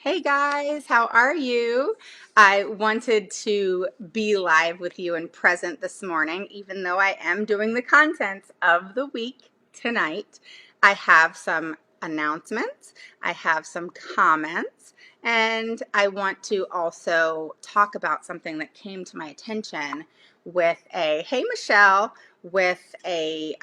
Hey guys, how are you? I wanted to be live with you and present this morning, even though I am doing the content of the week tonight. I have some announcements, I have some comments, and I want to also talk about something that came to my attention with hey Michelle, with a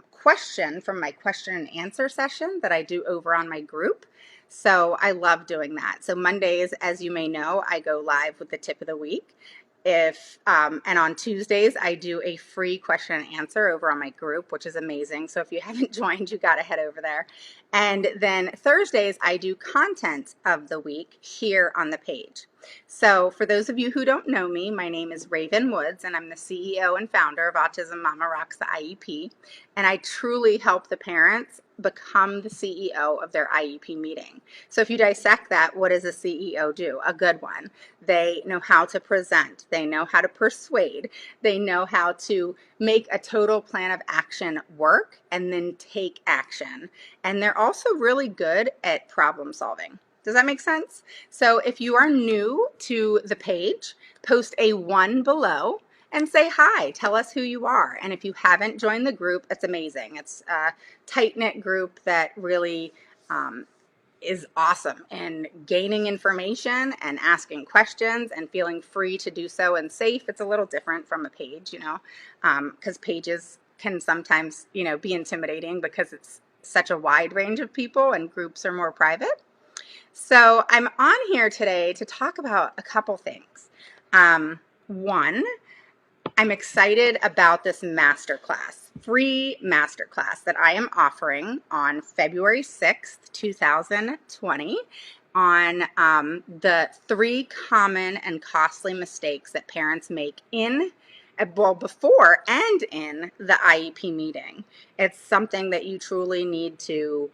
question from my question and answer session that I do over on my group. So I love doing that. So Mondays, as you may know, I go live with the tip of the week. And on Tuesdays, I do a free question and answer over on my group, which is amazing. So if you haven't joined, you got to head over there. And then Thursdays, I do content of the week here on the page. So for those of you who don't know me, my name is Raven Woods, and I'm the CEO and founder of Autism Mama Rocks the IEP. And I truly help the parents become the CEO of their IEP meeting. So if you dissect that, what does a CEO do? A good one. They know how to present. They know how to persuade. They know how to make a total plan of action work and then take action. And they're also really good at problem solving. Does that make sense? So if you are new to the page, post a 1 below and say hi. Tell us who you are. And if you haven't joined the group, it's amazing. It's a tight-knit group that really is awesome in gaining information and asking questions and feeling free to do so and safe. It's a little different from a page, because pages can sometimes, be intimidating because it's such a wide range of people and groups are more private. So I'm on here today to talk about a couple things. One, I'm excited about this masterclass, free masterclass that I am offering on February 6th, 2020 on the 3 common and costly mistakes that parents make before and in the IEP meeting. It's something that you truly need to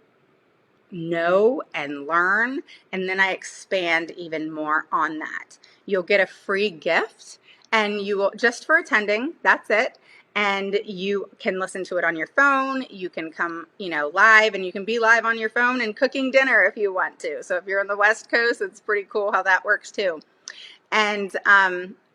know and learn, and then I expand even more on that. You'll get a free gift, and you will, just for attending, that's it. And you can listen to it on your phone. You can come, live, and you can be live on your phone and cooking dinner if you want to. So if you're on the West Coast, it's pretty cool how that works too. And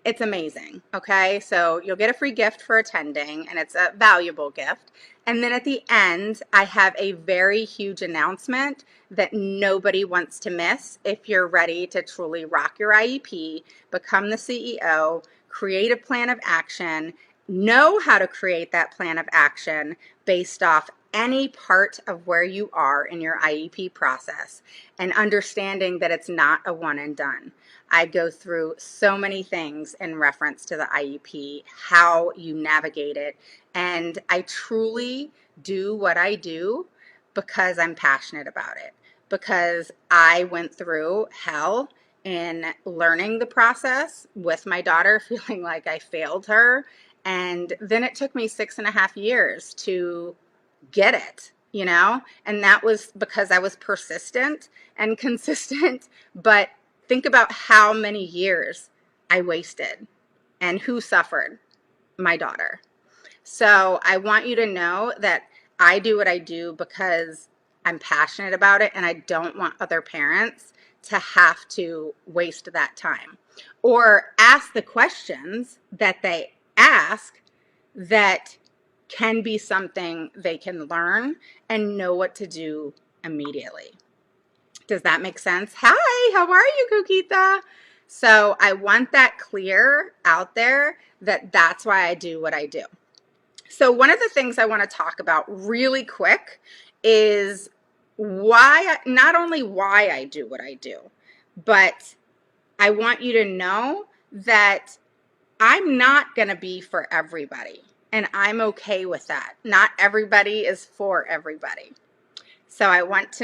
it's amazing. Okay, so you'll get a free gift for attending, and it's a valuable gift. And then at the end, I have a very huge announcement that nobody wants to miss if you're ready to truly rock your IEP, become the CEO, create a plan of action, know how to create that plan of action based off any part of where you are in your IEP process, and understanding that it's not a one and done. I go through so many things in reference to the IEP, how you navigate it, and I truly do what I do because I'm passionate about it, because I went through hell in learning the process with my daughter, feeling like I failed her, and then it took me 6.5 years to get it, and that was because I was persistent and consistent. But think about how many years I wasted and who suffered. My daughter. So I want you to know that I do what I do because I'm passionate about it, and I don't want other parents to have to waste that time or ask the questions that they ask that can be something they can learn and know what to do immediately. Does that make sense? Hi, how are you, Coquita? So I want that clear out there that that's why I do what I do. So one of the things I want to talk about really quick is not only why I do what I do, but I want you to know that I'm not going to be for everybody, and I'm okay with that. Not everybody is for everybody. So I want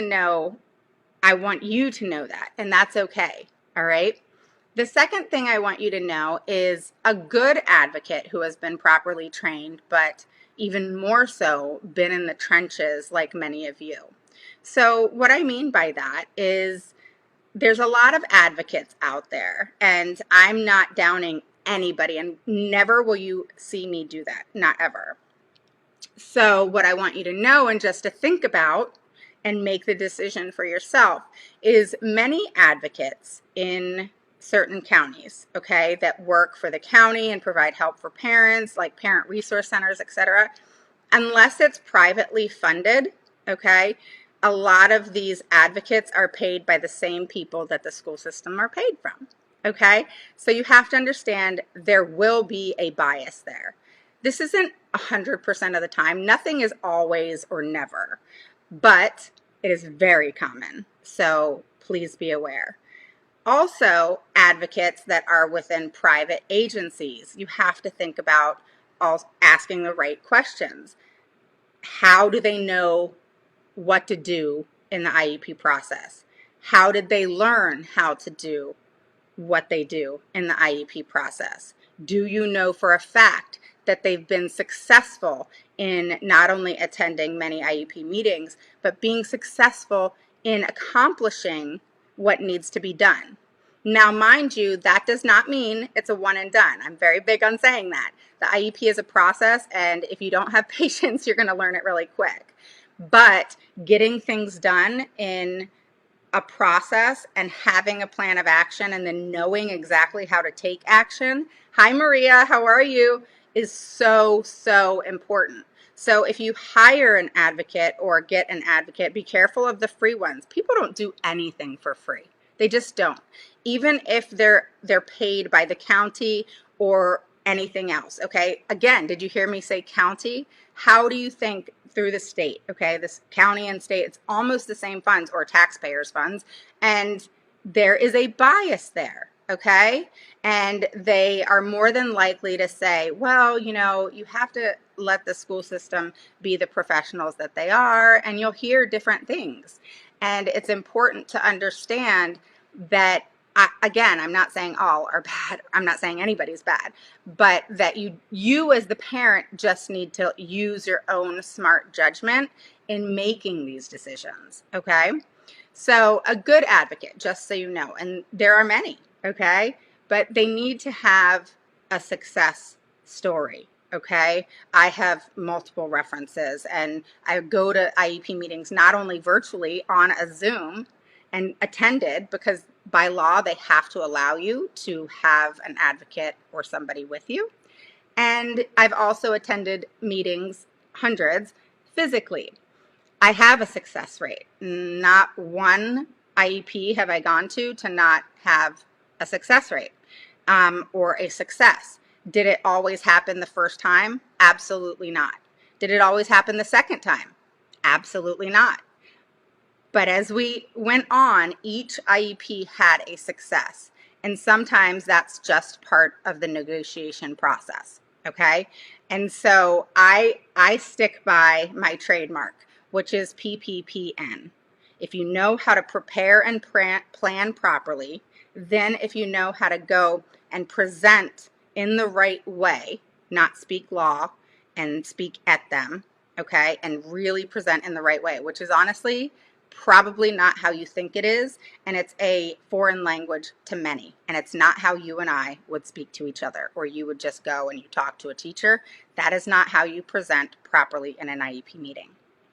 you to know that, and that's okay. All right. The second thing I want you to know is a good advocate who has been properly trained, but even more so been in the trenches like many of you. So what I mean by that is there's a lot of advocates out there, and I'm not downing anybody, and never will you see me do that, not ever. So what I want you to know and just to think about and make the decision for yourself is many advocates in certain counties, okay, that work for the county and provide help for parents, like parent resource centers, etc. Unless it's privately funded, okay, a lot of these advocates are paid by the same people that the school system are paid from, okay? So you have to understand there will be a bias there. This isn't 100% of the time. Nothing is always or never, but it is very common. So please be aware. Also, advocates that are within private agencies, you have to think about asking the right questions. How do they know what to do in the IEP process? How did they learn how to do what they do in the IEP process? Do you know for a fact that they've been successful in not only attending many IEP meetings, but being successful in accomplishing what needs to be done? Now, mind you, that does not mean it's a one and done. I'm very big on saying that. The IEP is a process, and if you don't have patience, you're going to learn it really quick. But getting things done in a process and having a plan of action and then knowing exactly how to take action. Hi, Maria, how are you? Is so, so important. So if you hire an advocate or get an advocate, be careful of the free ones. People don't do anything for free. They just don't. Even if they're paid by the county or anything else, okay? Again, did you hear me say county? How do you think through the state, okay? This county and state, it's almost the same funds or taxpayers' funds, and there is a bias there, okay? And they are more than likely to say, well, you know, you have to let the school system be the professionals that they are, and you'll hear different things. And it's important to understand that, again, I'm not saying all are bad. I'm not saying anybody's bad, but that you as the parent just need to use your own smart judgment in making these decisions, okay? So a good advocate, just so you know, and there are many, okay? But they need to have a success story, okay? I have multiple references, and I go to IEP meetings not only virtually on a Zoom and attended, because by law they have to allow you to have an advocate or somebody with you. And I've also attended meetings, hundreds, physically. I have a success rate. Not one IEP have I gone to not have a success rate or a success. Did it always happen the first time? Absolutely not. Did it always happen the second time? Absolutely not. But as we went on, each IEP had a success. And sometimes that's just part of the negotiation process, okay? And so I stick by my trademark, which is PPPN. If you know how to prepare and plan properly, then if you know how to go and present in the right way, not speak law and speak at them, okay, and really present in the right way, which is honestly probably not how you think it is, and it's a foreign language to many, and it's not how you and I would speak to each other, or you would just go and you talk to a teacher. That is not how you present properly in an IEP meeting,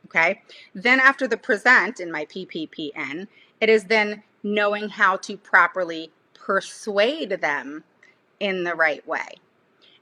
okay? Then after the present in my PPPN, it is then knowing how to properly persuade them in the right way.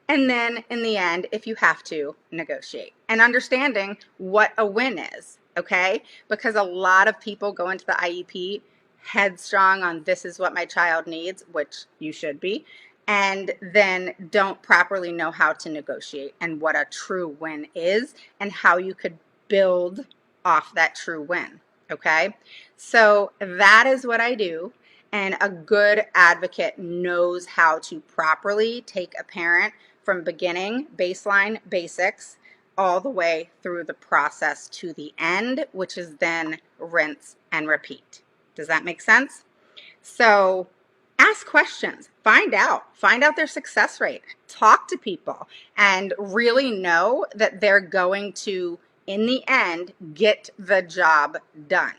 And then in the end, if you have to, negotiate and understanding what a win is, okay? Because a lot of people go into the IEP headstrong on this is what my child needs, which you should be, and then don't properly know how to negotiate and what a true win is and how you could build off that true win, okay? So that is what I do. And a good advocate knows how to properly take a parent from beginning, baseline, basics, all the way through the process to the end, which is then rinse and repeat. Does that make sense? So ask questions, find out their success rate, talk to people, and really know that they're going to, in the end, get the job done,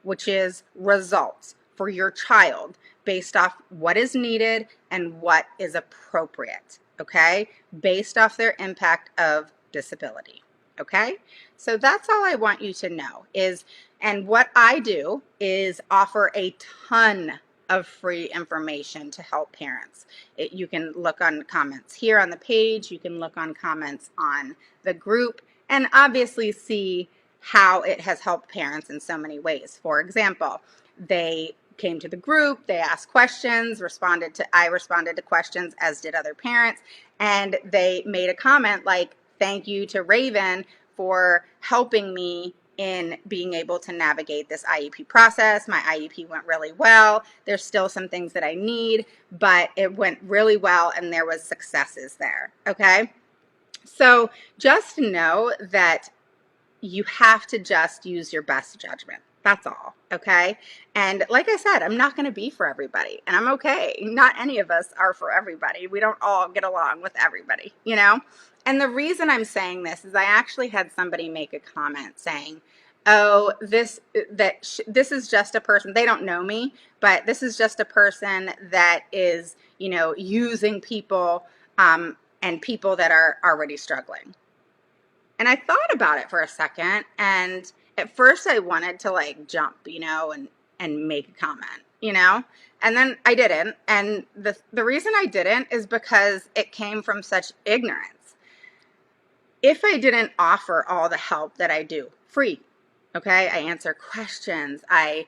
which is results for your child based off what is needed and what is appropriate, okay? Based off their impact of disability, Okay, so that's all I want you to know is, and what I do is offer a ton of free information to help parents. You can look on comments here on the page, you can look on comments on the group, and obviously see how it has helped parents in so many ways. For example, they came to the group, they asked questions, I responded to questions, as did other parents, and they made a comment like, thank you to Raven for helping me in being able to navigate this IEP process. My IEP went really well. There's still some things that I need, but it went really well and there was successes there, okay? So just know that you have to just use your best judgment. That's all, okay? And like I said, I'm not going to be for everybody, and I'm okay. Not any of us are for everybody. We don't all get along with everybody, you know? And the reason I'm saying this is I actually had somebody make a comment saying, oh, this is just a person, they don't know me, but this is just a person that is, you know, using people and people that are already struggling. And I thought about it for a second, and at first I wanted to like jump, you know, and make a comment, you know, and then I didn't. And the reason I didn't is because it came from such ignorance. If I didn't offer all the help that I do free, okay, I answer questions, I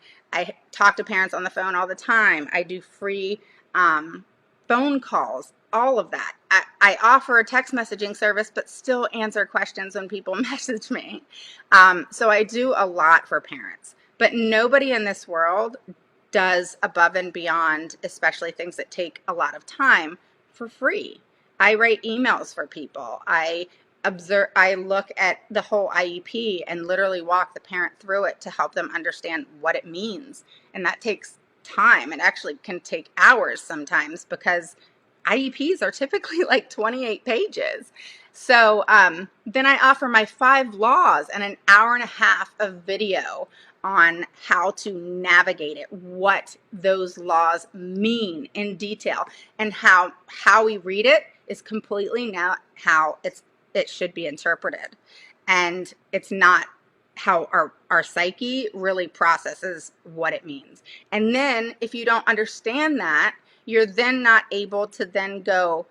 talk to parents on the phone all the time, I do free phone calls, all of that. I offer a text messaging service, but still answer questions when people message me. So I do a lot for parents, but nobody in this world does above and beyond, especially things that take a lot of time, for free. I write emails for people. I look at the whole IEP and literally walk the parent through it to help them understand what it means. And that takes time. It actually can take hours sometimes because IEPs are typically like 28 pages. So then I offer my 5 laws and an hour and a half of video on how to navigate it, what those laws mean in detail, and how we read it is completely not how it should be interpreted. And it's not how our psyche really processes what it means. And then if you don't understand that, you're then not able to then go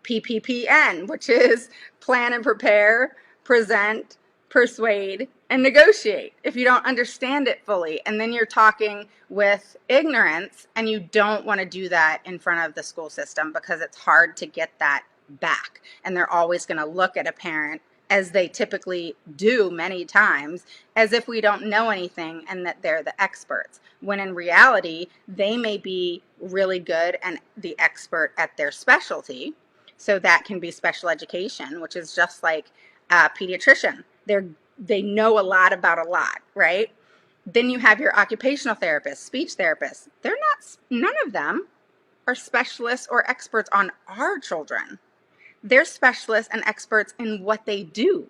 PPPN, which is plan and prepare, present, persuade, and negotiate, if you don't understand it fully. And then you're talking with ignorance, and you don't want to do that in front of the school system because it's hard to get that back. And they're always going to look at a parent, as they typically do many times, as if we don't know anything and that they're the experts, when in reality, they may be really good and the expert at their specialty. So that can be special education, which is just like a pediatrician. They know a lot about a lot, right? Then you have your occupational therapist, speech therapists. None of them are specialists or experts on our children. They're specialists and experts in what they do.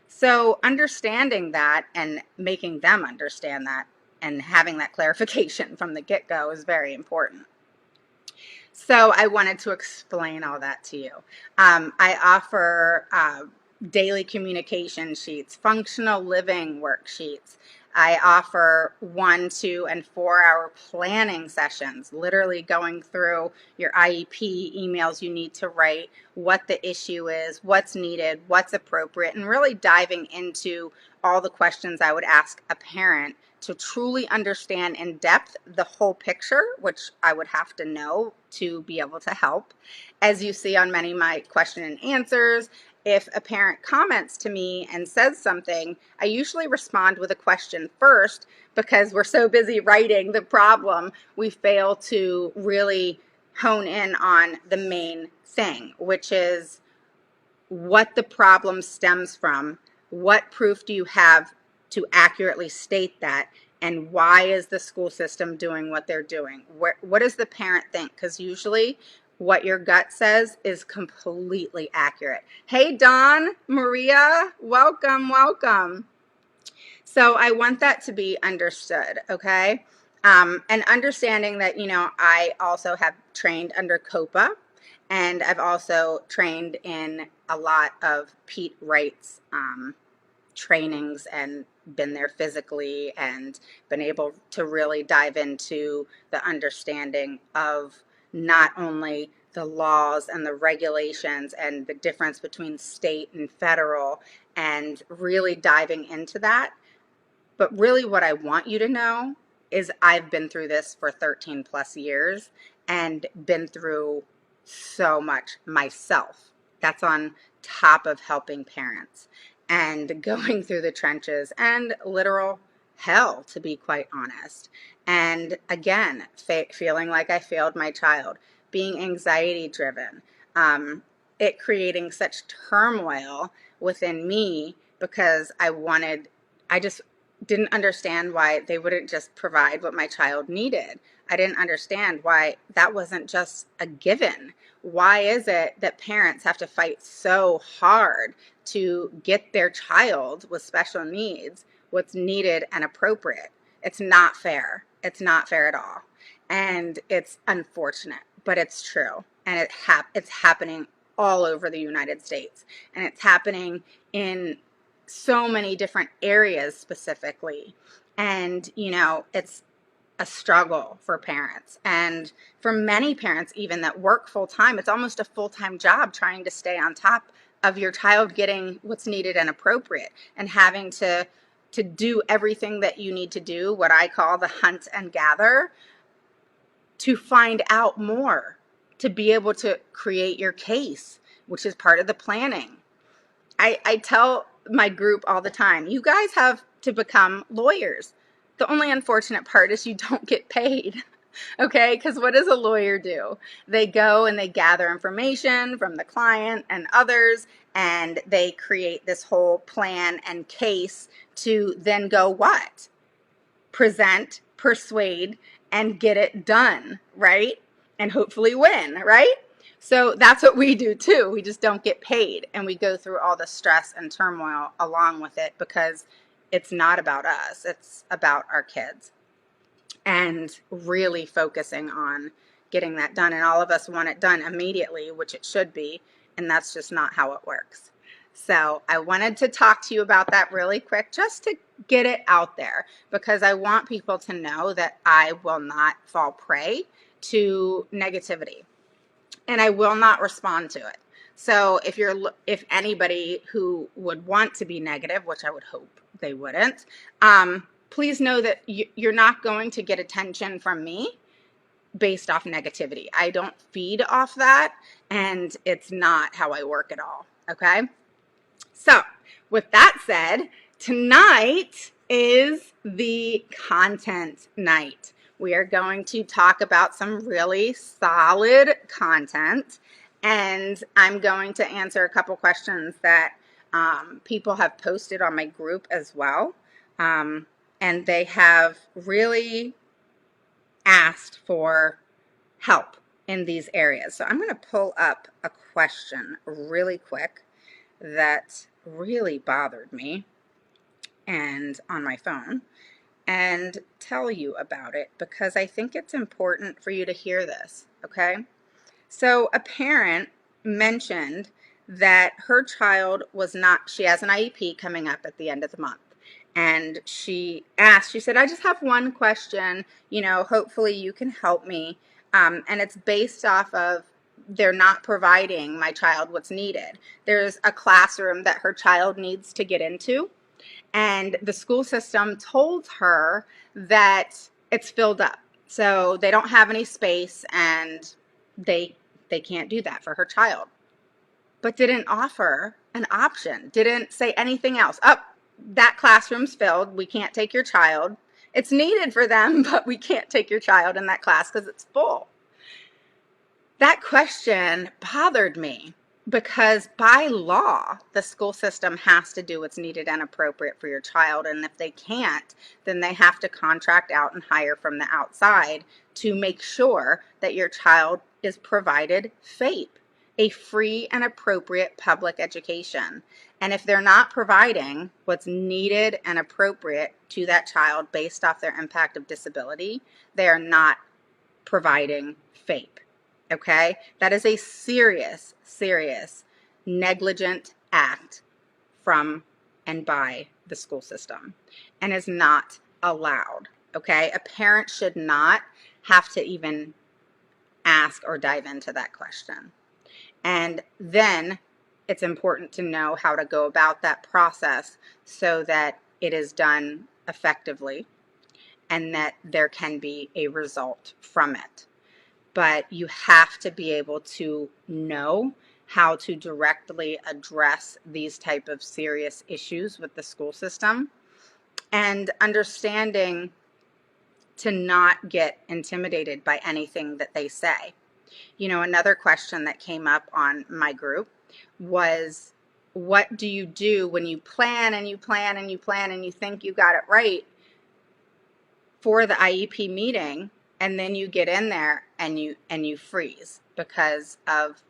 So understanding that and making them understand that and having that clarification from the get-go is very important. So I wanted to explain all that to you. I offer daily communication sheets, functional living worksheets. I offer 1, 2, and 4 hour planning sessions, literally going through your IEP emails you need to write, what the issue is, what's needed, what's appropriate, and really diving into all the questions I would ask a parent to truly understand in depth the whole picture, which I would have to know to be able to help. As you see on many of my question and answers, if a parent comments to me and says something, I usually respond with a question first, because we're so busy writing the problem, we fail to really hone in on the main thing, which is what the problem stems from, what proof do you have to accurately state that, and why is the school system doing what they're doing? What does the parent think? Because usually what your gut says is completely accurate. Hey, Dawn, Maria, welcome, welcome. So I want that to be understood, okay? And understanding that, you know, I also have trained under COPA, And I've also trained in a lot of Pete Wright's trainings and been there physically and been able to really dive into the understanding of not only the laws and the regulations and the difference between state and federal, and really diving into that. But really, what I want you to know is I've been through this for 13 plus years and been through so much myself. That's on top of helping parents and going through the trenches and literal hell, to be quite honest. And again, feeling like I failed my child, being anxiety driven, it creating such turmoil within me because I just didn't understand why they wouldn't just provide what my child needed. I didn't understand why that wasn't just a given. Why is it that parents have to fight so hard to get their child with special needs what's needed and appropriate? It's not fair. It's not fair at all. And it's unfortunate, but it's true. And it's happening all over the United States. And it's happening in so many different areas specifically. And, it's a struggle for parents. And for many parents, even that work full time, it's almost a full time job trying to stay on top of your child getting what's needed and appropriate, and having to do everything that you need to do, what I call the hunt and gather, to find out more, to be able to create your case, which is part of the planning. I tell my group all the time, you guys have to become lawyers. The only unfortunate part is you don't get paid. Okay, because what does a lawyer do? They go and they gather information from the client and others, and they create this whole plan and case to then go what? Present, persuade, and get it done, right? And hopefully win, right? So that's what we do too. We just don't get paid, and we go through all the stress and turmoil along with it because it's not about us. It's about our kids, and really focusing on getting that done. And all of us want it done immediately, which it should be, and that's just not how it works. So I wanted to talk to you about that really quick, just to get it out there, because I want people to know that I will not fall prey to negativity, and I will not respond to it. So if anybody who would want to be negative, which I would hope they wouldn't, please know that you're not going to get attention from me based off negativity. I don't feed off that, and it's not how I work at all. Okay. So with that said, tonight is the content night. We are going to talk about some really solid content, and I'm going to answer a couple questions that people have posted on my group as well. And they have really asked for help in these areas. So I'm going to pull up a question really quick that really bothered me and on my phone, and tell you about it because I think it's important for you to hear this, okay? So a parent mentioned that her child was not, she has an IEP coming up at the end of the month. And she said, I just have one question, hopefully you can help me. And it's based off of they're not providing my child what's needed. There's a classroom that her child needs to get into, and the school system told her that it's filled up. So they don't have any space, and they can't do that for her child. But didn't offer an option, didn't say anything else. That classroom's filled. We can't take your child. It's needed for them, but we can't take your child in that class because it's full. That question bothered me because by law, the school system has to do what's needed and appropriate for your child. And if they can't, then they have to contract out and hire from the outside to make sure that your child is provided FAPE, a free and appropriate public education. And if they're not providing what's needed and appropriate to that child based off their impact of disability, they are not providing FAPE. okay? That is a serious, serious negligent act from and by the school system and is not allowed, okay? A parent should not have to even ask or dive into that question. And then it's important to know how to go about that process so that it is done effectively and that there can be a result from it. But you have to be able to know how to directly address these type of serious issues with the school system and understanding to not get intimidated by anything that they say. You know, another question that came up on my group was, what do you do when you plan and you plan and you plan and you think you got it right for the IEP meeting, and then you get in there and you freeze because of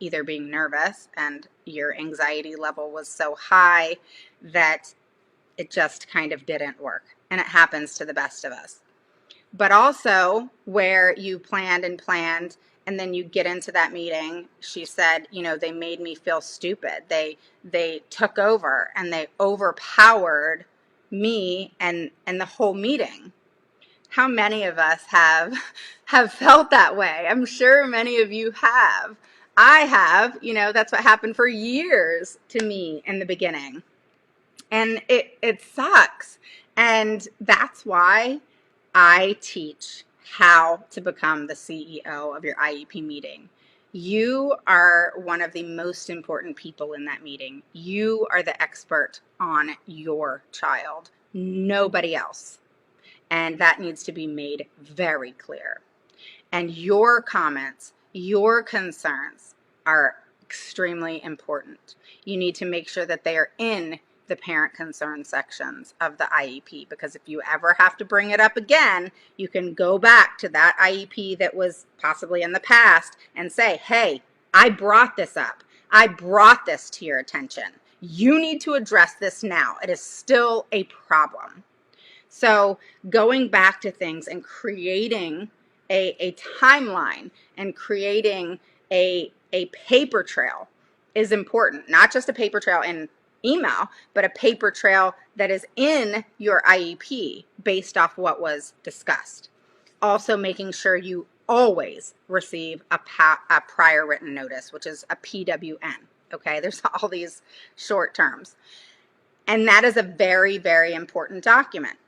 either being nervous and your anxiety level was so high that it just kind of didn't work. And it happens to the best of us. But also where you planned and planned and then you get into that meeting, she said, you know, they made me feel stupid. They took over and they overpowered me and the whole meeting. How many of us have felt that way? I'm sure many of you have. I have, you know, that's what happened for years to me in the beginning. And it sucks. And that's why I teach how to become the CEO of your IEP meeting. You are one of the most important people in that meeting. You are the expert on your child, nobody else. And that needs to be made very clear. And your comments, your concerns are extremely important. You need to make sure that they are in the parent concern sections of the IEP, because if you ever have to bring it up again, you can go back to that IEP that was possibly in the past and say, hey, I brought this up. I brought this to your attention. You need to address this now. It is still a problem. So going back to things and creating a timeline and creating a paper trail is important. Not just a paper trail in email, but a paper trail that is in your IEP based off what was discussed. Also making sure you always receive a prior written notice, which is a PWN. Okay, there's all these short terms. And that is a very, very important document,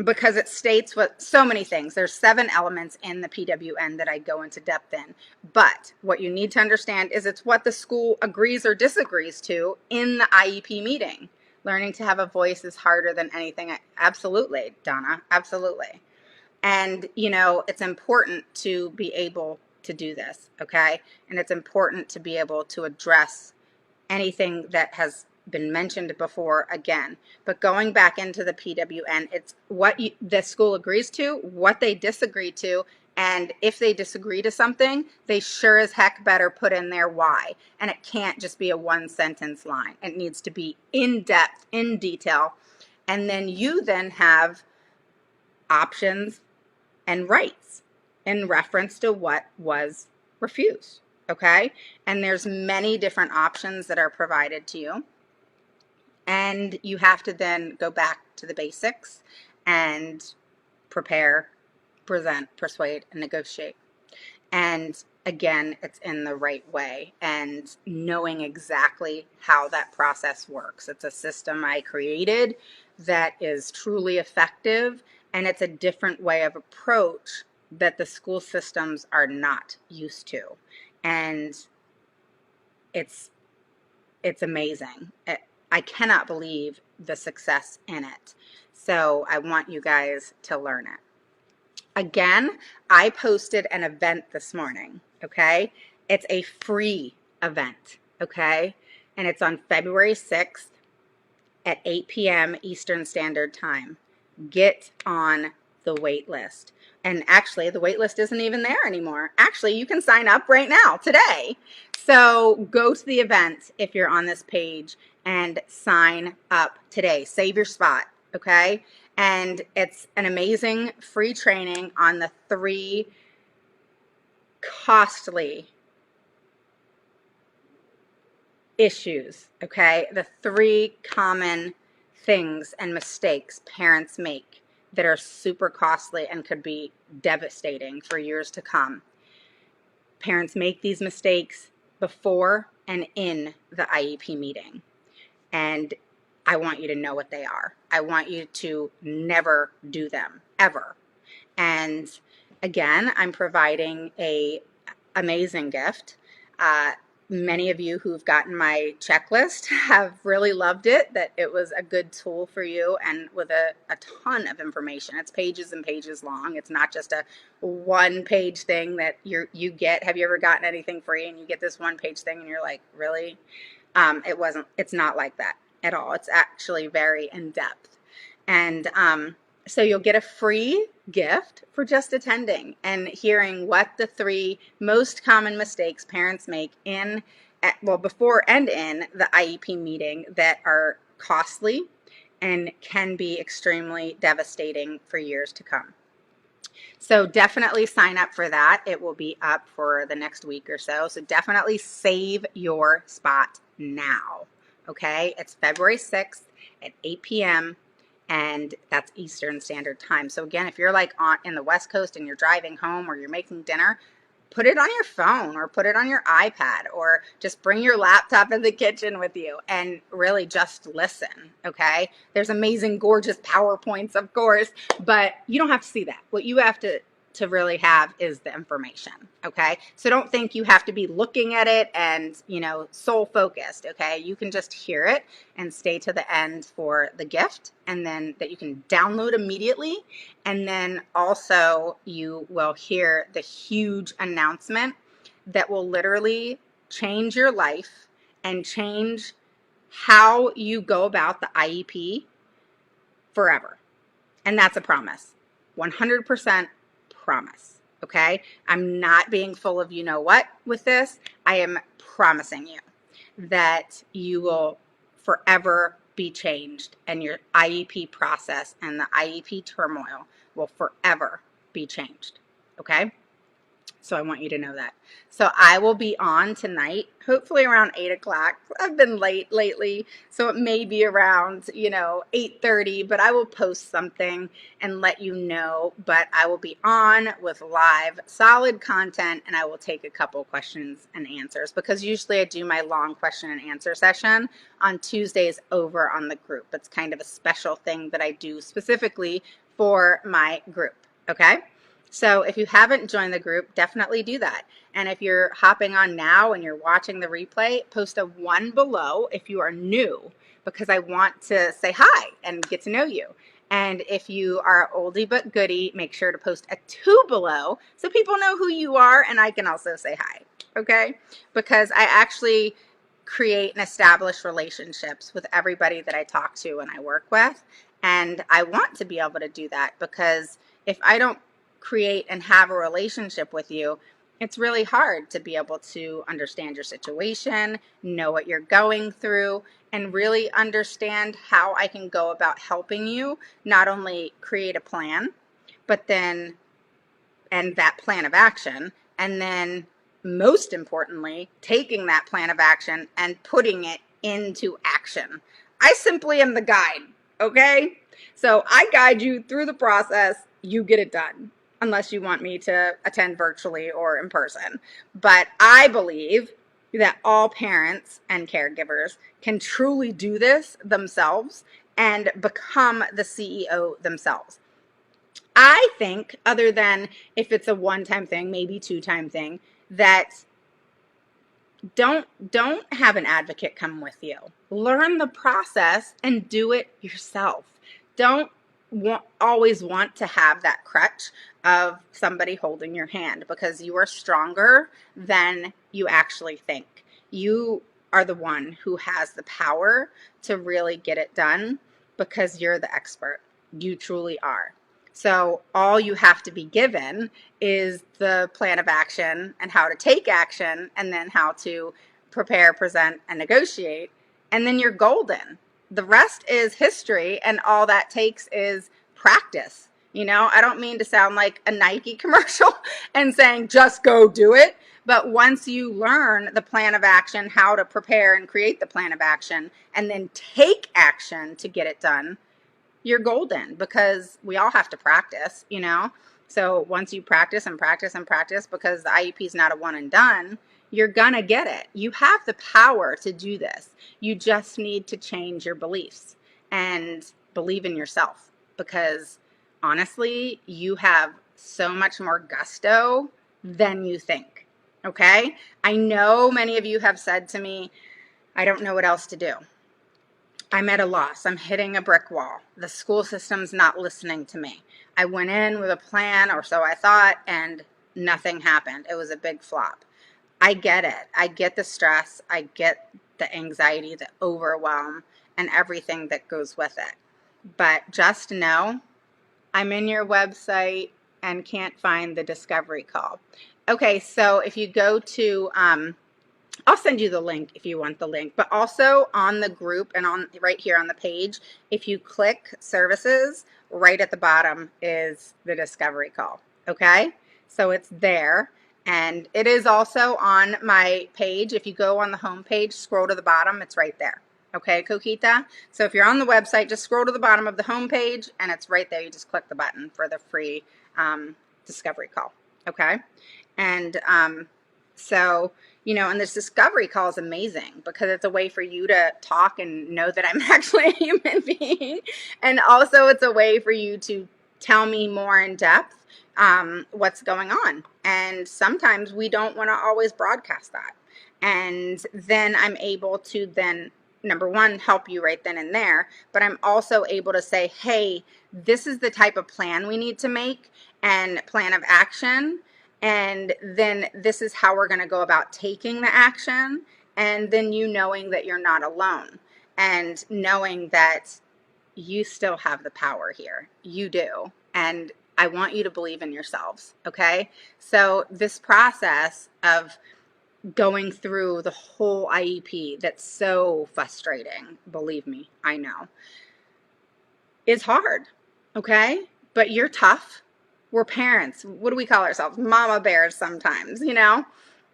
because it states what so many things. There's 7 elements in the PWN that I go into depth in. But what you need to understand is it's what the school agrees or disagrees to in the IEP meeting. Learning to have a voice is harder than anything. Absolutely, Donna, absolutely. And, you know, it's important to be able to do this, okay? And it's important to be able to address anything that has been mentioned before again. But going back into the PWN, it's what the school agrees to, what they disagree to, and if they disagree to something, they sure as heck better put in there why. And it can't just be a 1-sentence line. It needs to be in depth, in detail. And then you then have options and rights in reference to what was refused. Okay? And there's many different options that are provided to you. And you have to then go back to the basics and prepare, present, persuade, and negotiate. And again, it's in the right way and knowing exactly how that process works. It's a system I created that is truly effective, and it's a different way of approach that the school systems are not used to. And it's amazing. I cannot believe the success in it. So I want you guys to learn it. Again, I posted an event this morning, okay? It's a free event, okay? And it's on February 6th at 8 p.m. Eastern Standard Time. Get on the wait list. And actually, the wait list isn't even there anymore. Actually, you can sign up right now, today. So go to the event if you're on this page and sign up today. Save your spot, okay? And it's an amazing free training on the 3 costly issues, okay? The 3 common things and mistakes parents make that are super costly and could be devastating for years to come. Parents make these mistakes before and in the IEP meeting. And I want you to know what they are. I want you to never do them, ever. And again, I'm providing a amazing gift. Many of you who've gotten my checklist have really loved it, that it was a good tool for you and with a ton of information. It's pages and pages long. It's not just a one-page thing that you get. Have you ever gotten anything free and you get this one-page thing and you're like, really? It's not like that at all. It's actually very in-depth. And so you'll get a free gift for just attending and hearing what the 3 most common mistakes parents make before and in the IEP meeting that are costly and can be extremely devastating for years to come. So definitely sign up for that. It will be up for the next week or so. So definitely save your spot now. Okay, it's February 6th at 8 p.m. and that's Eastern Standard Time. So again, if you're like in the West Coast and you're driving home or you're making dinner, put it on your phone or put it on your iPad or just bring your laptop in the kitchen with you and really just listen, okay? There's amazing, gorgeous PowerPoints, of course, but you don't have to see that. What you have to really have is the information, okay? So don't think you have to be looking at it and, soul focused, okay? You can just hear it and stay to the end for the gift, and then that you can download immediately. And then also you will hear the huge announcement that will literally change your life and change how you go about the IEP forever. And that's a promise. 100% promise. Okay? I'm not being full of you know what with this. I am promising you that you will forever be changed, and your IEP process and the IEP turmoil will forever be changed. Okay? So I want you to know that. So I will be on tonight, hopefully around 8 o'clock. I've been late lately, so it may be around, 8:30, but I will post something and let you know. But I will be on with live, solid content, and I will take a couple questions and answers, because usually I do my long question and answer session on Tuesdays over on the group. It's kind of a special thing that I do specifically for my group, okay? So if you haven't joined the group, definitely do that. And if you're hopping on now and you're watching the replay, post a 1 below if you are new, because I want to say hi and get to know you. And if you are oldie but goodie, make sure to post a 2 below so people know who you are and I can also say hi, okay? Because I actually create and establish relationships with everybody that I talk to and I work with. And I want to be able to do that, because if I don't create and have a relationship with you, it's really hard to be able to understand your situation, know what you're going through, and really understand how I can go about helping you not only create a plan, but then, and that plan of action, and then most importantly, taking that plan of action and putting it into action. I simply am the guide, okay? So I guide you through the process, you get it done, unless you want me to attend virtually or in person. But I believe that all parents and caregivers can truly do this themselves and become the CEO themselves. I think, other than if it's a one-time thing, maybe two-time thing, that don't have an advocate come with you. Learn the process and do it yourself. Don't always want to have that crutch of somebody holding your hand, because you are stronger than you actually think. You are the one who has the power to really get it done, because you're the expert. You truly are. So all you have to be given is the plan of action and how to take action, and then how to prepare, present, and negotiate. And then you're golden. The rest is history, and all that takes is practice. You know, I don't mean to sound like a Nike commercial and saying just go do it. But once you learn the plan of action, how to prepare and create the plan of action, and then take action to get it done, you're golden, because we all have to practice, you know? So once you practice and practice and practice, because the IEP is not a one and done, you're gonna get it. You have the power to do this. You just need to change your beliefs and believe in yourself, because honestly, you have so much more gusto than you think. Okay? I know many of you have said to me, I don't know what else to do. I'm at a loss. I'm hitting a brick wall. The school system's not listening to me. I went in with a plan, or so I thought, and nothing happened. It was a big flop. I get it. I get the stress. I get the anxiety, the overwhelm, and everything that goes with it. But just know I'm in your website and can't find the discovery call. Okay, so if you go to I'll send you the link if you want the link, but also on the group and on right here on the page, if you click services, right at the bottom is the discovery call. Okay, so it's there, and it is also on my page. If you go on the home page, scroll to the bottom, it's right there. Okay, Coquita? So if you're on the website, just scroll to the bottom of the home page and it's right there. You just click the button for the free discovery call. Okay, and so, you know, and this discovery call is amazing because it's a way for you to talk and know that I'm actually a human being. And also it's a way for you to tell me more in depth what's going on. And sometimes we don't want to always broadcast that. And then I'm able to then, number one, help you right then and there. But I'm also able to say, hey, this is the type of plan we need to make and plan of action. And then this is how we're going to go about taking the action. And then you knowing that you're not alone and knowing that you still have the power here. You do. And I want you to believe in yourselves. Okay. So this process of going through the whole IEP that's so frustrating, believe me, I know, is hard. Okay. But you're tough. We're parents. What do we call ourselves? Mama bears sometimes, you know?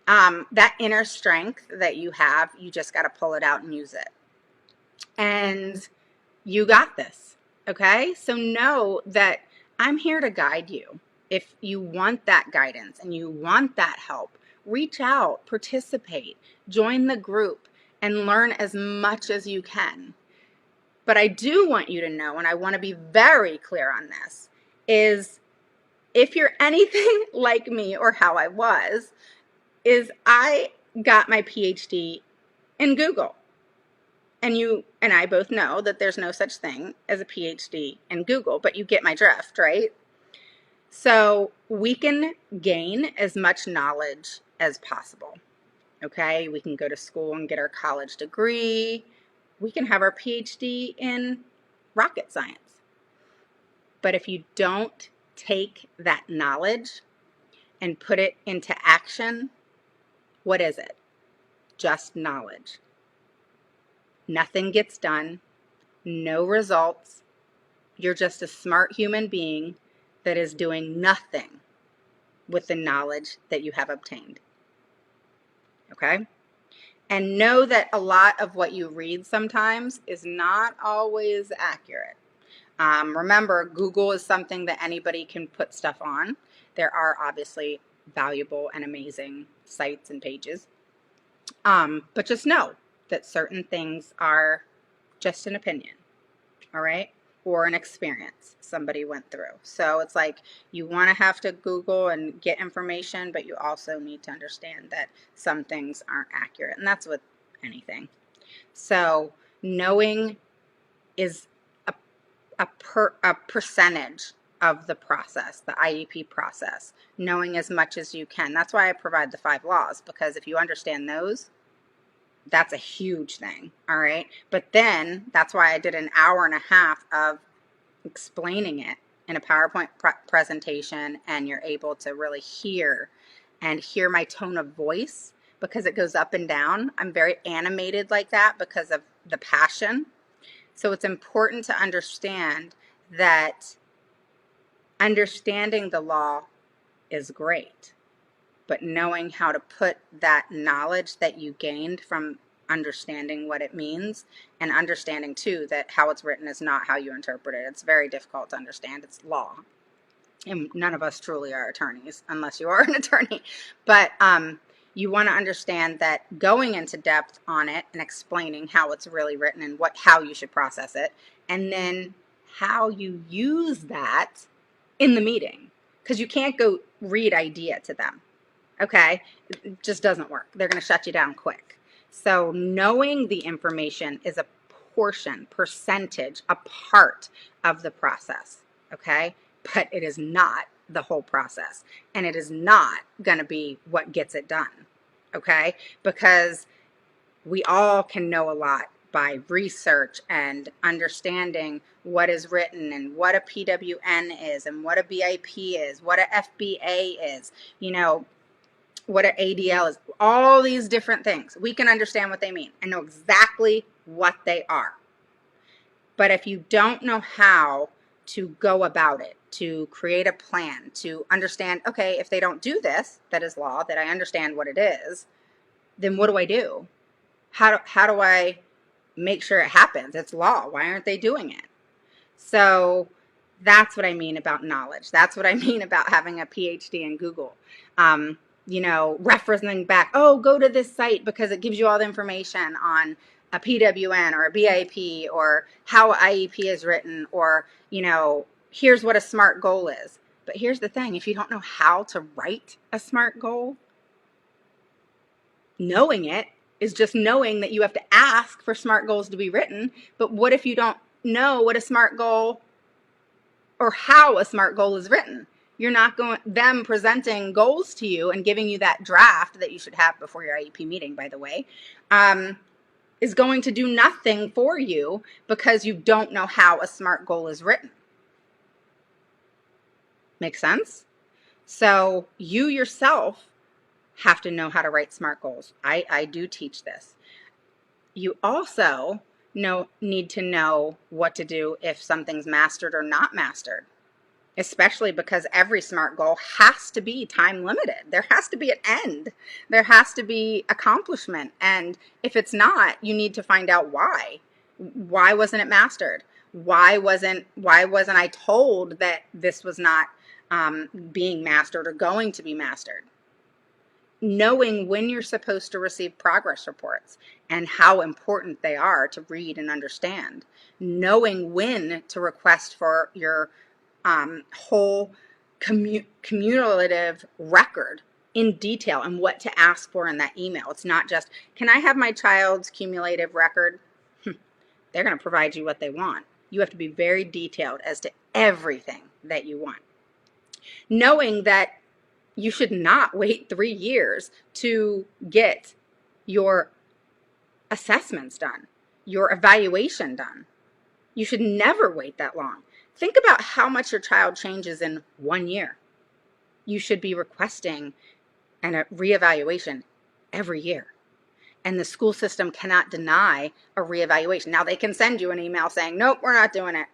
That inner strength that you have, you just got to pull it out and use it. And you got this, okay? So know that I'm here to guide you. If you want that guidance and you want that help, reach out, participate, join the group, and learn as much as you can. But I do want you to know, and I want to be very clear on this, is if you're anything like me or how I was, is I got my PhD in Google. And you and I both know that there's no such thing as a PhD in Google, but you get my drift, right? So we can gain as much knowledge as possible. Okay, we can go to school and get our college degree. We can have our PhD in rocket science. But if you don't take that knowledge and put it into action, what is it? Just knowledge. Nothing gets done, no results. You're just a smart human being that is doing nothing with the knowledge that you have obtained. Okay? And know that a lot of what you read sometimes is not always accurate. Remember, Google is something that anybody can put stuff on. There are obviously valuable and amazing sites and pages. But just know that certain things are just an opinion, all right? Or an experience somebody went through. So it's like you want to have to Google and get information, but you also need to understand that some things aren't accurate. And that's with anything. So knowing is a percentage of the process, the IEP process, knowing as much as you can. That's why I provide the 5 laws, because if you understand those, that's a huge thing, all right? But then that's why I did an hour and a half of explaining it in a PowerPoint presentation, and you're able to really hear my tone of voice because it goes up and down. I'm very animated like that because of the passion. So it's important to understand that Understanding the law is great, but knowing how to put that knowledge that you gained from understanding what it means, and understanding too that how it's written is not how you interpret it. It's very difficult to understand. It's law. And none of us truly are attorneys unless you are an attorney. But you want to understand that going into depth on it and explaining how it's really written and how you should process it, and then how you use that in the meeting. Because you can't go read idea to them. Okay? It just doesn't work. They're going to shut you down quick. So knowing the information is a percentage, a part of the process. Okay? But it is not the whole process. And it is not going to be what gets it done. Okay? Because we all can know a lot by research and understanding what is written and what a PWN is and what a BIP is, what a FBA is, what an ADL is, all these different things. We can understand what they mean and know exactly what they are. But if you don't know how to go about it, to create a plan, to understand, okay, if they don't do this, that is law, that I understand what it is, then what do I do? How do I make sure it happens? It's law. Why aren't they doing it? So that's what I mean about knowledge. That's what I mean about having a PhD in Google. Referencing back, go to this site because it gives you all the information on a PWN or a BIP or how IEP is written, or, here's what a SMART goal is. But here's the thing, if you don't know how to write a SMART goal, knowing it is just knowing that you have to ask for SMART goals to be written. But what if you don't know what a SMART goal or how a SMART goal is written? You're not going, them presenting goals to you and giving you that draft that you should have before your IEP meeting, by the way, is going to do nothing for you because you don't know how a SMART goal is written. Make sense? So you yourself have to know how to write SMART goals. I do teach this. You also need to know what to do if something's mastered or not mastered, especially because every SMART goal has to be time limited. There has to be an end. There has to be accomplishment. And if it's not, you need to find out why. Why wasn't it mastered? Why wasn't I told that this was not being mastered or going to be mastered? Knowing when you're supposed to receive progress reports and how important they are to read and understand. Knowing when to request for your whole cumulative record in detail and what to ask for in that email. It's not just, can I have my child's cumulative record? They're going to provide you what they want. You have to be very detailed as to everything that you want. Knowing that you should not wait 3 years to get your assessments done, your evaluation done. You should never wait that long. Think about how much your child changes in 1 year. You should be requesting a reevaluation every year. And the school system cannot deny a reevaluation. Now, they can send you an email saying, nope, we're not doing it.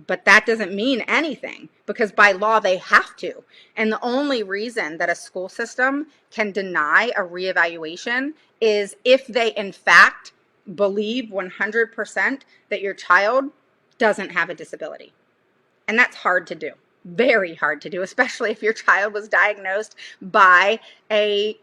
But that doesn't mean anything because by law they have to. And the only reason that a school system can deny a reevaluation is if they in fact believe 100% that your child doesn't have a disability. And that's hard to do, very hard to do, especially if your child was diagnosed by a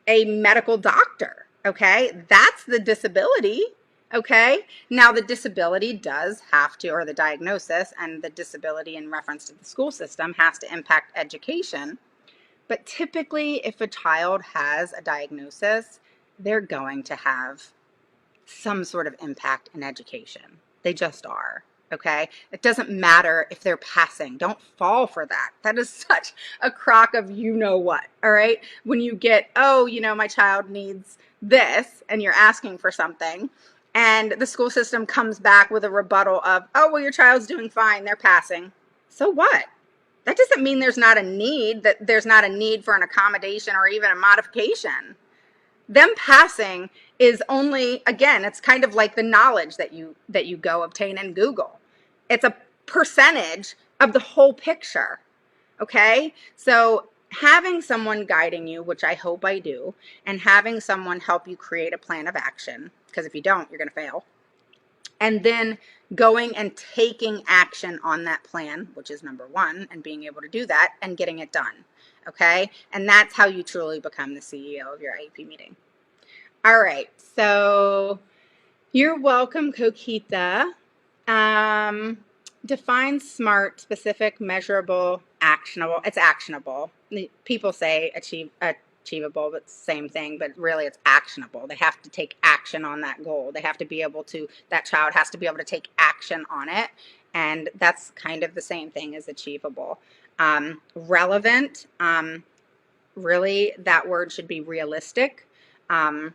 medical doctor, okay? That's the disability. Okay, now the disability does have to, or the diagnosis and the disability in reference to the school system has to impact education. But typically, if a child has a diagnosis, they're going to have some sort of impact in education. They just are. Okay, it doesn't matter if they're passing. Don't fall for that. That is such a crock of what. All right, when you get, my child needs this, and you're asking for something. And the school system comes back with a rebuttal of, your child's doing fine, they're passing. So what? That doesn't mean there's not a need, that there's not a need for an accommodation or even a modification. Them passing is only, again, it's kind of like the knowledge that you go obtain in Google. It's a percentage of the whole picture. Okay, so having someone guiding you, which I hope I do, and having someone help you create a plan of action, because if you don't, you're going to fail, and then going and taking action on that plan, which is number one, and being able to do that and getting it done. Okay, and that's how you truly become the CEO of your IEP meeting. All right, so you're welcome, Coquita. Define SMART: specific, measurable, actionable. It's actionable. People say achievable, but same thing, but really it's actionable. They have to take action on that goal. They have to be able to, that child has to be able to take action on it. And that's kind of the same thing as achievable. Relevant, really that word should be realistic. And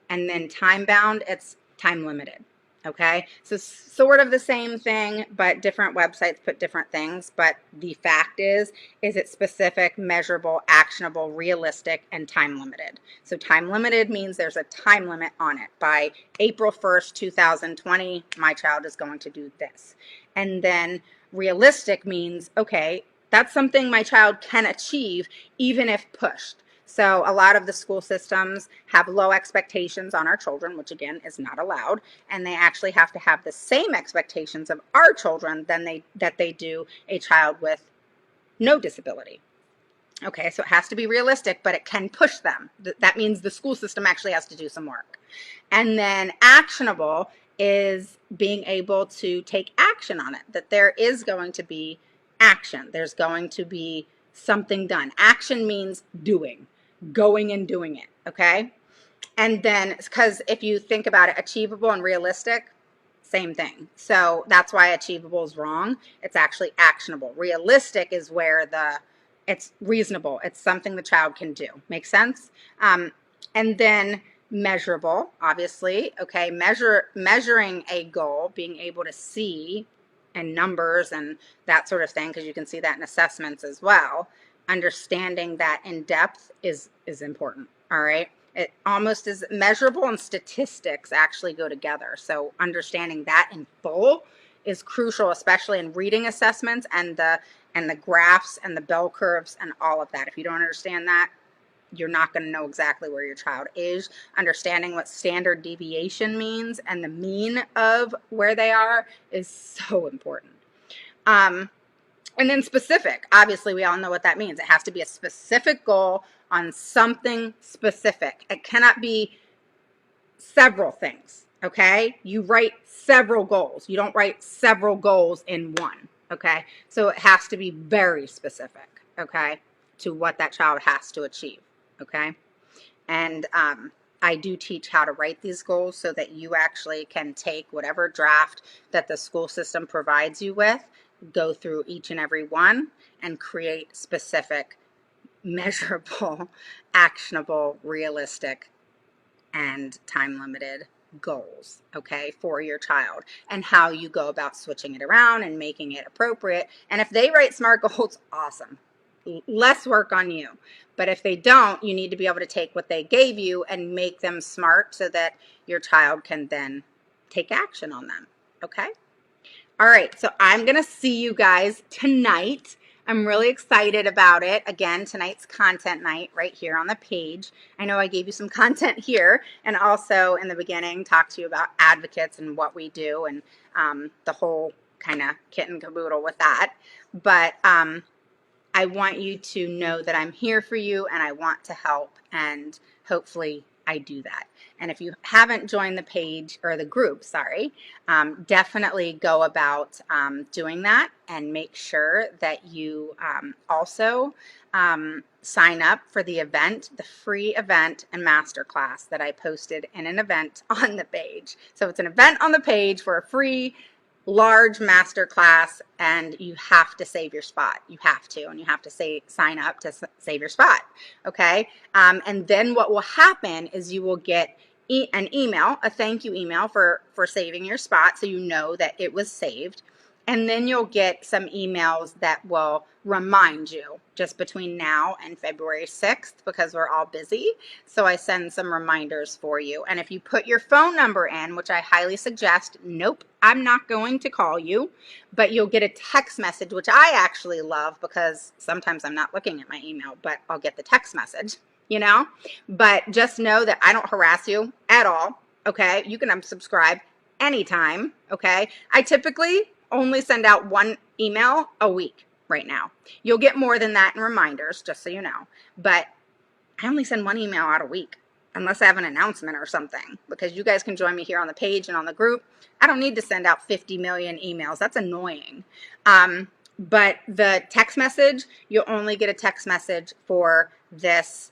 then time bound, it's time limited. Okay, so sort of the same thing, but different websites put different things. But the fact is it's specific, measurable, actionable, realistic, and time limited. So time limited means there's a time limit on it. By April 1st, 2020, my child is going to do this. And then realistic means, okay, that's something my child can achieve even if pushed. So a lot of the school systems have low expectations on our children, which again is not allowed, and they actually have to have the same expectations of our children that they do a child with no disability. Okay, so it has to be realistic, but it can push them. That means the school system actually has to do some work. And then actionable is being able to take action on it, that there is going to be action. There's going to be something done. Action means doing, going and doing it, okay? And then, because if you think about it, achievable and realistic, same thing. So that's why achievable is wrong. It's actually actionable. Realistic is where it's reasonable. It's something the child can do. Make sense? And then measurable, obviously. Okay, measuring a goal, being able to see and numbers and that sort of thing, because you can see that in assessments as well. Understanding that in depth is important. All right. It almost is measurable, and statistics actually go together. So understanding that in full is crucial, especially in reading assessments and the graphs and the bell curves and all of that. If you don't understand that, you're not going to know exactly where your child is. Understanding what standard deviation means and the mean of where they are is so important. And then specific, obviously we all know what that means. It has to be a specific goal on something specific. It cannot be several things, okay? You write several goals. You don't write several goals in one, okay? So it has to be very specific, okay, to what that child has to achieve, okay? And I do teach how to write these goals so that you actually can take whatever draft that the school system provides you with, go through each and every one, and create specific, measurable, actionable, realistic, and time-limited goals, okay, for your child, and how you go about switching it around and making it appropriate. And if they write SMART goals, awesome. Less work on you. But if they don't, you need to be able to take what they gave you and make them SMART so that your child can then take action on them, okay? All right, so I'm going to see you guys tonight. I'm really excited about it. Again, tonight's content night right here on the page. I know I gave you some content here, and also in the beginning talked to you about advocates and what we do, and the whole kind of kit and caboodle with that. But I want you to know that I'm here for you and I want to help, and hopefully I do that. And if you haven't joined the page, or the group, sorry, definitely go about doing that, and make sure that you also sign up for the event, the free event and masterclass that I posted in an event on the page. So it's an event on the page for a free large masterclass, and you have to save your spot. You have to, and you have to sign up to save your spot. Okay. And then what will happen is you will get an email, a thank you email for saving your spot, so you know that it was saved. And then you'll get some emails that will remind you just between now and February 6th because we're all busy. So I send some reminders for you. And if you put your phone number in, which I highly suggest, nope, I'm not going to call you, but you'll get a text message, which I actually love because sometimes I'm not looking at my email, but I'll get the text message, you know? But just know that I don't harass you at all, okay? You can unsubscribe anytime, okay? I typically only send out one email a week right now. You'll get more than that in reminders, just so you know. But I only send one email out a week unless I have an announcement or something, because you guys can join me here on the page and on the group. I don't need to send out 50 million emails. That's annoying. But the text message, you'll only get a text message for this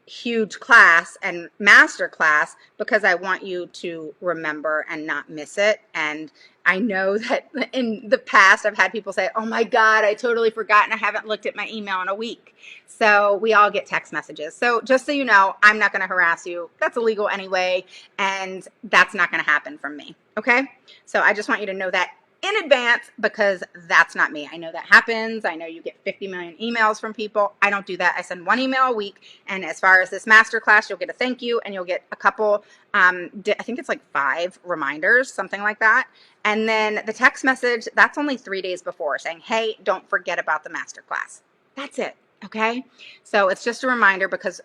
huge class and master class because I want you to remember and not miss it. And I know that in the past I've had people say, oh my God, I totally forgot and I haven't looked at my email in a week. So we all get text messages. So just so you know, I'm not going to harass you. That's illegal anyway. And that's not going to happen from me. Okay. So I just want you to know that in advance because that's not me. I know that happens. I know you get 50 million emails from people. I don't do that. I send one email a week. And as far as this masterclass, you'll get a thank you and you'll get a couple, I think it's like 5 reminders, something like that. And then the text message, that's only 3 days before saying, hey, don't forget about the masterclass. That's it. Okay. So it's just a reminder because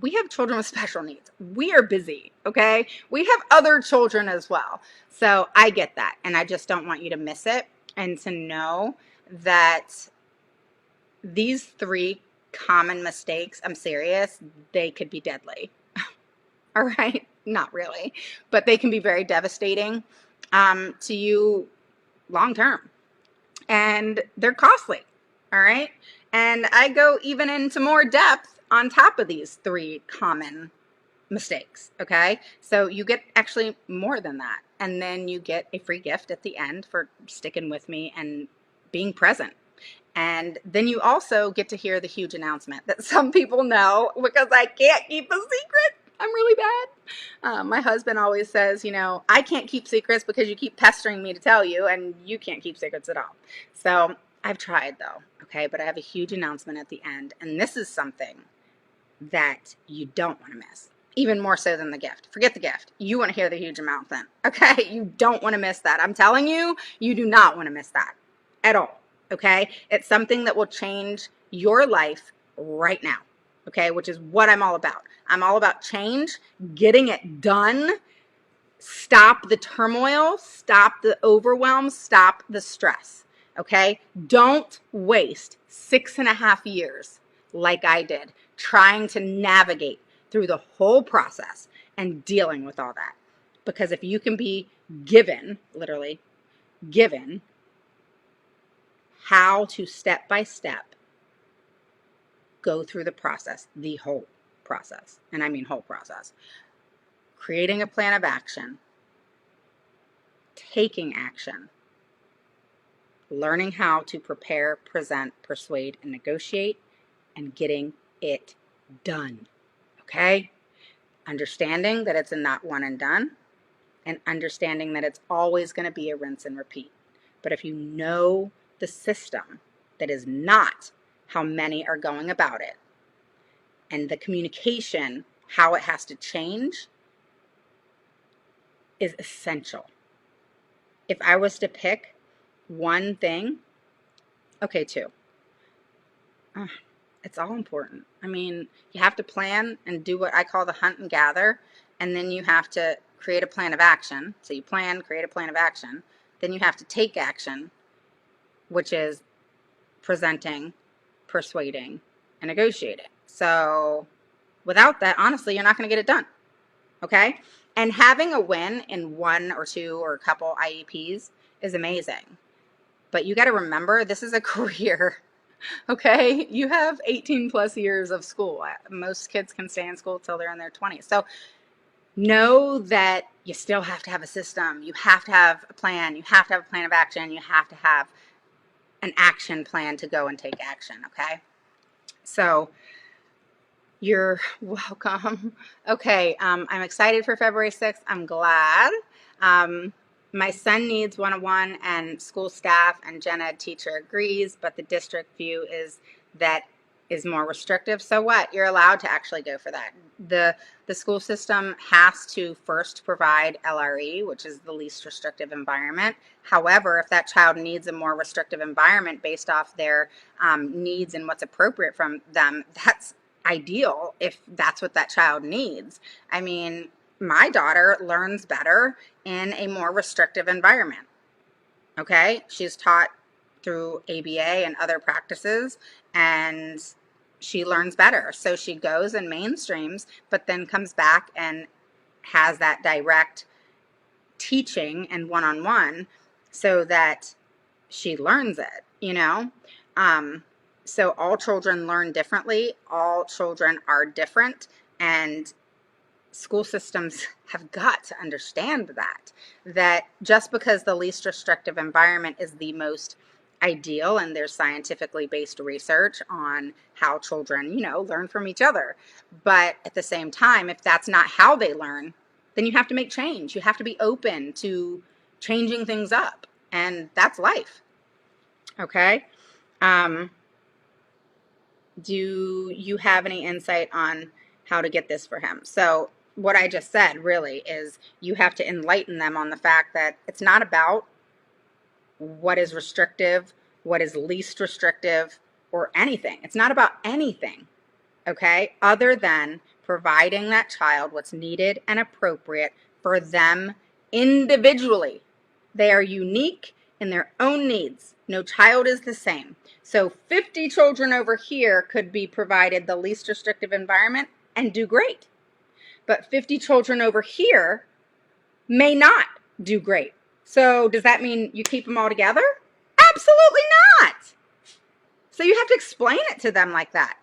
we have children with special needs. We are busy, okay? We have other children as well. So I get that, and I just don't want you to miss it and to know that these 3 common mistakes, I'm serious, they could be deadly. All right? Not really, but they can be very devastating to you long term, and they're costly. All right? And I go even into more depth on top of these 3 common mistakes. Okay. So you get actually more than that. And then you get a free gift at the end for sticking with me and being present. And then you also get to hear the huge announcement that some people know because I can't keep a secret. I'm really bad. My husband always says, you know, I can't keep secrets because you keep pestering me to tell you and you can't keep secrets at all. So I've tried though. Okay. But I have a huge announcement at the end. And this is something that you don't want to miss. Even more so than the gift. Forget the gift. You want to hear the huge announcement. Okay? You don't want to miss that. I'm telling you, you do not want to miss that at all. Okay? It's something that will change your life right now. Okay? Which is what I'm all about. I'm all about change, getting it done. Stop the turmoil, stop the overwhelm, stop the stress. Okay? Don't waste 6.5 years like I did trying to navigate through the whole process and dealing with all that. Because if you can be given, literally given, how to step by step go through the process, the whole process, and I mean whole process, creating a plan of action, taking action, learning how to prepare, present, persuade, and negotiate, and getting it done. Okay? Understanding that it's a not one and done, and understanding that it's always going to be a rinse and repeat. But if you know the system that is not how many are going about it, and the communication, how it has to change, is essential. If I was to pick one thing, okay, 2. It's all important. I mean, you have to plan and do what I call the hunt and gather, and then you have to create a plan of action. So you plan, create a plan of action. Then you have to take action, which is presenting, persuading, and negotiating. So without that, honestly, you're not going to get it done. Okay? And having a win in 1 or 2 or a couple IEPs is amazing. But you got to remember, this is a career. Okay, you have 18 plus years of school. Most kids can stay in school till they're in their 20s. So know that you still have to have a system. You have to have a plan. You have to have a plan of action. You have to have an action plan to go and take action. Okay, so you're welcome. Okay, I'm excited for February 6th. I'm glad. my son needs one-on-one and school staff and gen ed teacher agrees, but the district view is that is more restrictive. So what? You're allowed to actually go for that. The school system has to first provide LRE, which is the least restrictive environment. However, if that child needs a more restrictive environment based off their needs and what's appropriate from them, that's ideal if that's what that child needs. I mean, my daughter learns better in a more restrictive environment. Okay, she's taught through ABA and other practices, and she learns better. So she goes and mainstreams, but then comes back and has that direct teaching and one-on-one so that she learns it, you know? So all children learn differently. All children are different, and school systems have got to understand that just because the least restrictive environment is the most ideal, and there's scientifically based research on how children, you know, learn from each other, but at the same time, if that's not how they learn, then you have to make change. You have to be open to changing things up, and that's life. Okay. Do you have any insight on how to get this for him? So what I just said really is you have to enlighten them on the fact that it's not about what is restrictive, what is least restrictive, or anything. It's not about anything, okay, other than providing that child what's needed and appropriate for them individually. They are unique in their own needs. No child is the same. So 50 children over here could be provided the least restrictive environment and do great. But 50 children over here may not do great. So does that mean you keep them all together? Absolutely not. So you have to explain it to them like that.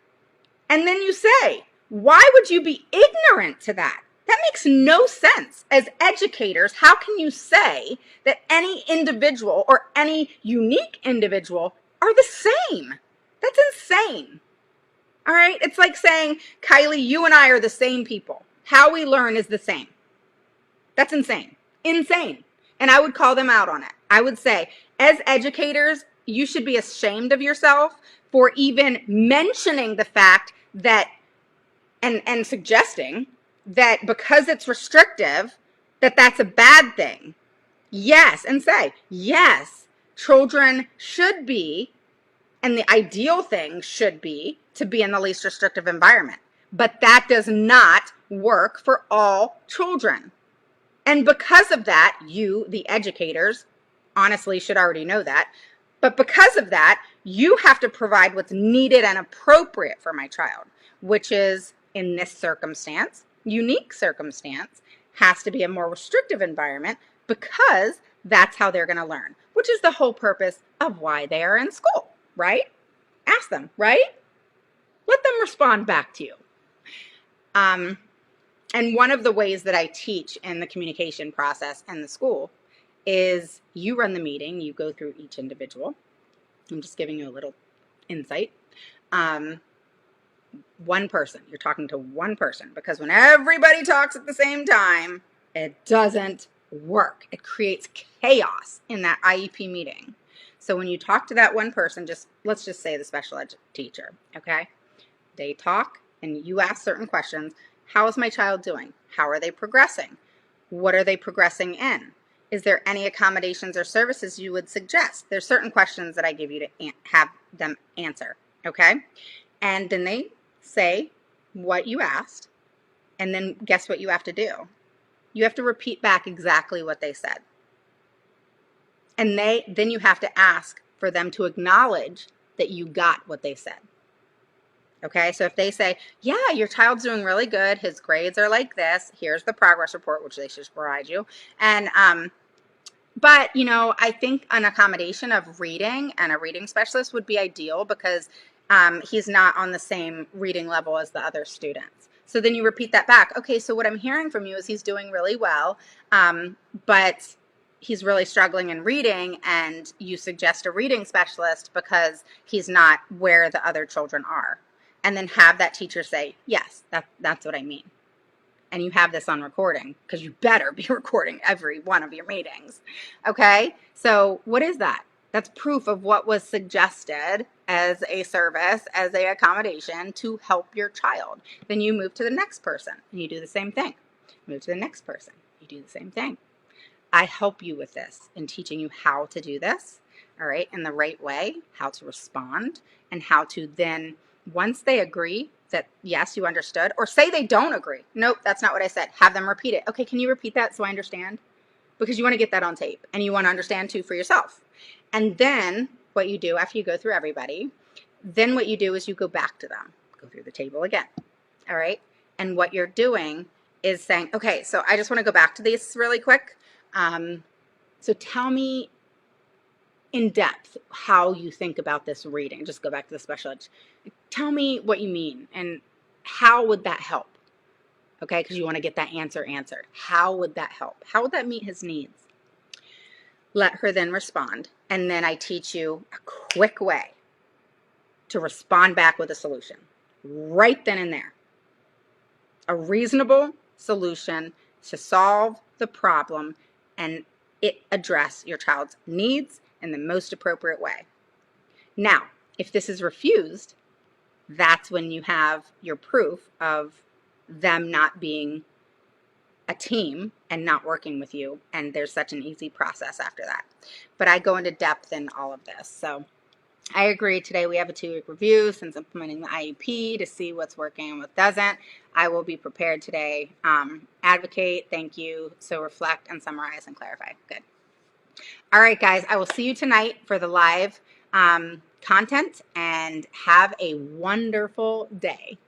And then you say, why would you be ignorant to that? That makes no sense. As educators, how can you say that any individual or any unique individual are the same? That's insane. All right? It's like saying, Kylie, you and I are the same people. How we learn is the same. That's insane. Insane. And I would call them out on it. I would say, as educators, you should be ashamed of yourself for even mentioning the fact that and suggesting that because it's restrictive, that that's a bad thing. Yes, and say, yes, children should be, and the ideal thing should be to be in the least restrictive environment. But that does not work for all children. And because of that, you, the educators, honestly should already know that. But because of that, you have to provide what's needed and appropriate for my child, which is, in this circumstance, unique circumstance, has to be a more restrictive environment because that's how they're going to learn, which is the whole purpose of why they are in school, right? Ask them, right? Let them respond back to you. And one of the ways that I teach in the communication process in the school is you run the meeting, you go through each individual. I'm just giving you a little insight. One person, you're talking to one person, because when everybody talks at the same time, it doesn't work. It creates chaos in that IEP meeting. So when you talk to that one person, let's just say the special ed teacher, okay? They talk and you ask certain questions. How is my child doing? How are they progressing? What are they progressing in? Is there any accommodations or services you would suggest? There's certain questions that I give you to have them answer, okay? And then they say what you asked, and then guess what you have to do? You have to repeat back exactly what they said. And then you have to ask for them to acknowledge that you got what they said. Okay, so if they say, yeah, your child's doing really good, his grades are like this, here's the progress report, which they should provide you. And, but, you know, I think an accommodation of reading and a reading specialist would be ideal because he's not on the same reading level as the other students. So then you repeat that back. Okay, so what I'm hearing from you is he's doing really well, but he's really struggling in reading, and you suggest a reading specialist because he's not where the other children are. And then have that teacher say, yes, that's what I mean. and you have this on recording, because you better be recording every one of your meetings. Okay, so what is that? That's proof of what was suggested as a service, as a accommodation to help your child. Then you move to the next person and you do the same thing. Move to the next person, you do the same thing. I help you with this in teaching you how to do this, all right, in the right way, how to respond, and how to then, once they agree that, yes, you understood, or say they don't agree. Nope, that's not what I said. Have them repeat it. Okay, can you repeat that so I understand? Because you want to get that on tape and you want to understand too for yourself. And then what you do after you go through everybody, then what you do is you go back to them, go through the table again, all right? And what you're doing is saying, okay, so I just want to go back to this really quick. So tell me in depth how you think about this reading. Just go back to the special ed. Tell me what you mean and how would that help? Okay, because you want to get that answer answered. How would that help? How would that meet his needs? Let her then respond. And then I teach you a quick way to respond back with a solution right then and there. A reasonable solution to solve the problem and it address your child's needs in the most appropriate way. Now, if this is refused, that's when you have your proof of them not being a team and not working with you, and there's such an easy process after that. But I go into depth in all of this. So I agree. Today we have a 2-week review since implementing the IEP to see what's working and what doesn't. I will be prepared today. Advocate, thank you. So reflect and summarize and clarify. Good. All right, guys, I will see you tonight for the live content, and have a wonderful day.